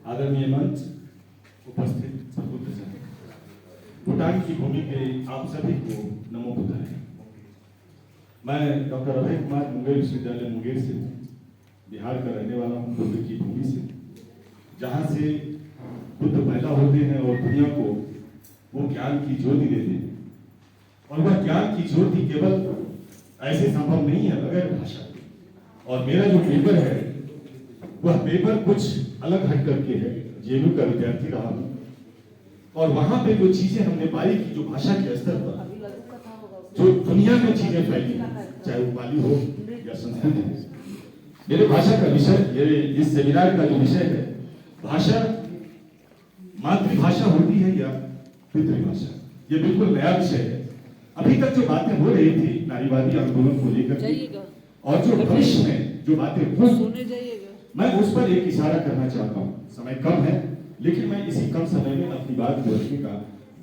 आदरणीय मंच, उपस्थित सपूतजन, भूटान की भूमि पे आप सभी को नमो बुद्धाय। मैं डॉक्टर अभय कुमार मुंगेर विश्वविद्यालय मुंगेर से बिहार का रहने वाला हूँ, बुद्ध की भूमि से, जहाँ से बुद्ध पैदा होते हैं और दुनिया को वो ज्ञान की ज्योति देते हैं। और वह ज्ञान की ज्योति केवल ऐसे संभव नहीं है बगैर भाषा। और मेरा जो पेपर है वह पेपर कुछ अलग हट करके है। जेएनयू का विद्यार्थी रहा हूँ और वहां पे जो चीजें हमने पाई कि जो भाषा के स्तर पर जो दुनिया में चीजें फैली, चाहे वो पाली हो या संस्कृत हो। मेरे भाषा का विषय, मेरे इस सेमिनार का जो विषय है, भाषा मातृभाषा होती है या पितृभाषा, ये बिल्कुल नया विषय है। अभी तक जो बातें हो रही थी नारीवादी आंदोलन को लेकर और जो भविष्य में जो बातें हो, मैं उस पर एक इशारा करना चाहता हूँ। समय कम है, लेकिन मैं इसी कम समय में अपनी बात को रखने का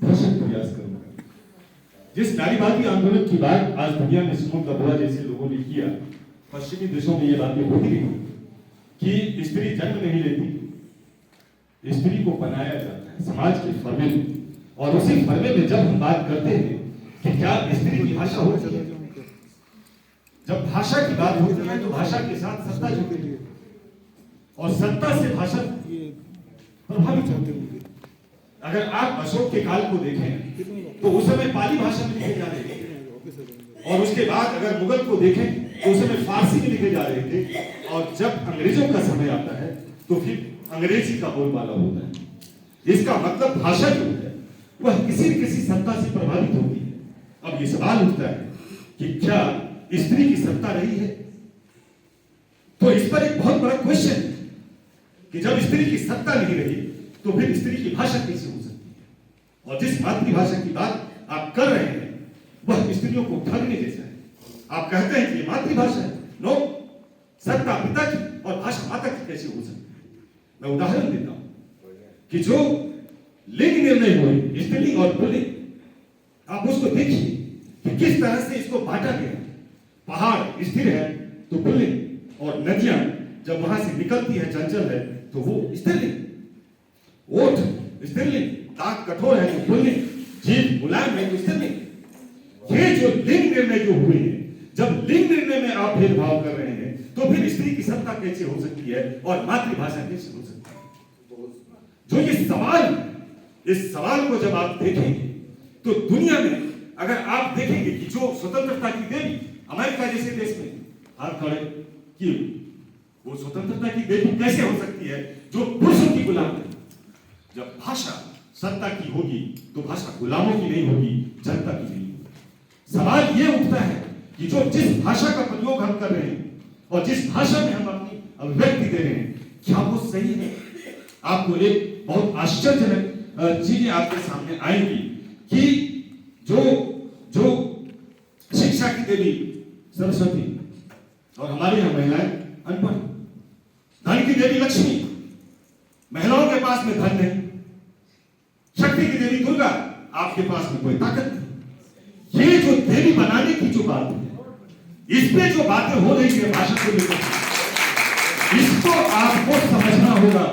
भरसक प्रयास करूंगा। जिस नारीवादी आंदोलन की बात आज दुनिया में सिमोन कबोआ जैसे लोगों ने किया, पश्चिमी देशों में ये बातें होती रही कि स्त्री जन्म नहीं लेती, स्त्री को बनाया जाता है समाज के फर्मे में। और उसी फर्मे में जब हम बात करते हैं कि क्या स्त्री की भाषा होती है, जब भाषा की बात होती है तो भाषा के साथ सत्ता जुड़ी है और सत्ता से भाषा प्रभावित होते होंगे। अगर आप अशोक के काल को देखें तो उस समय पाली भाषा में लिखे जा रहे थे, और उसके बाद अगर मुगल को देखें तो उस समय फारसी में लिखे जा रहे थे, और जब अंग्रेजों का समय आता है तो फिर अंग्रेजी का बोलबाला होता है। इसका मतलब भाषा जो है वह किसी न किसी सत्ता से प्रभावित होती है। अब ये सवाल उठता है कि क्या स्त्री की सत्ता रही है? तो इस पर एक बहुत बड़ा क्वेश्चन है कि जब स्त्री की सत्ता नहीं रही तो फिर स्त्री की भाषा कैसे हो सकती है? और जिस मातृभाषा की बात आप कर रहे हैं वह स्त्रियों को ठगने जैसा है। आप कहते हैं कि ये मातृभाषा है, नो, सत्ता पिता की और भाषा माता की कैसे हो सकती है? मैं उदाहरण देता हूं कि जो लिंग निर्णय हुए, स्त्रीलिंग और पुल्लिंग, आप उसको देखिए कि किस तरह से इसको बांटा गया। पहाड़ स्थिर है तो पुल्लिंग, और नदियां जब वहां से निकलती है चंचल है तो वो स्त्रीलिंग, ओठ स्त्रीलिंग, दांत कठोर है तो पुल्लिंग, जीभ मुलायम है तो स्त्रीलिंग। ये जो लिंग निर्णय जो हुए हैं, जब लिंग निर्णय में आप भेदभाव कर रहे हैं तो फिर स्त्री की सत्ता कैसे हो सकती है और मातृभाषा कैसे हो सकती है? जो ये सवाल, इस सवाल को जब आप देखेंगे तो दुनिया में अगर आप देखेंगे कि जो स्वतंत्रता की देवी अमेरिका जैसे देश में हाथ खड़े किए, वो स्वतंत्रता की देवी कैसे हो सकती है जो पुरुषों की गुलाम है? जब भाषा सत्ता की होगी तो भाषा गुलामों की नहीं होगी, जनता की नहीं होगी। सवाल ये उठता है कि जो जिस भाषा का प्रयोग हम कर रहे हैं और जिस भाषा में हम अपनी अभिव्यक्ति दे रहे हैं, क्या वो सही है? आपको एक बहुत आश्चर्यजनक चीजें आपके सामने आएंगी कि जो शिक्षा की देवी सरस्वती और हमारी यहाँ महिलाएं अनपढ़, धन की देवी लक्ष्मी, महिलाओं के पास में धन नहीं, शक्ति की देवी दुर्गा, आपके पास में कोई ताकत नहीं। ये जो देवी बनाने की जो बात है, इस पे जो बातें हो रही है भाषा को लेकर, इसको आपको समझना होगा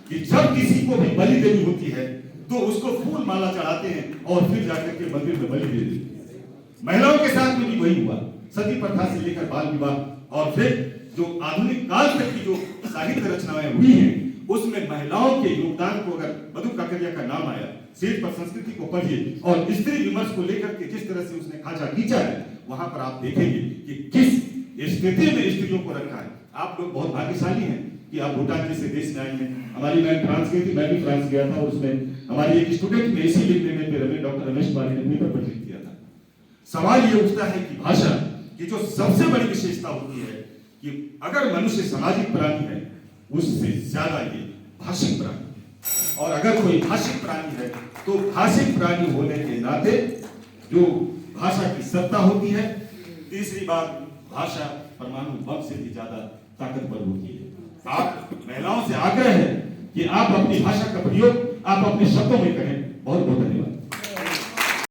कि जब किसी को भी बलि देनी होती है तो उसको फूल माला चढ़ाते हैं और फिर जाकर के मंदिर में बलि दे देते हैं। महिलाओं के साथ में भी वही हुआ, सती प्रथा से लेकर बाल विवाह, और फिर जो आधुनिक काल तक की जो साहित्य रचनाएं हुई हैं उसमें महिलाओं के योगदान को, अगर मधु काकड़िया का नाम आया, सेठ पर संस्कृति को पढ़िए और स्त्री विमर्श को लेकर के जिस तरह से उसने खाचा खींचा है, वहां पर आप देखेंगे कि किस स्थिति में स्त्रियों को रखा है। आप लोग बहुत भाग्यशाली हैं कि आप भूटान जैसे देश में आई हैं। हमारी बहन फ्रांस गई थी, मैं भी फ्रांस गया था, और उसमें हमारी एक स्टूडेंट में इसी लिखने में डॉक्टर रमेश कुमार ने पेपर पर लिख दिया था। सवाल ये उठता है कि भाषा की जो सबसे बड़ी विशेषता होती है कि अगर मनुष्य सामाजिक प्राणी है, उससे ज्यादा ये भाषिक प्राणी है। और अगर कोई भाषिक प्राणी है तो भाषिक प्राणी होने के नाते जो भाषा की सत्ता होती है, तीसरी बात, भाषा परमाणु बम से भी ज्यादा ताकतवर होती है। आप महिलाओं से आग्रह है कि आप अपनी भाषा का प्रयोग आप अपने शब्दों में करें। बहुत बहुत धन्यवाद।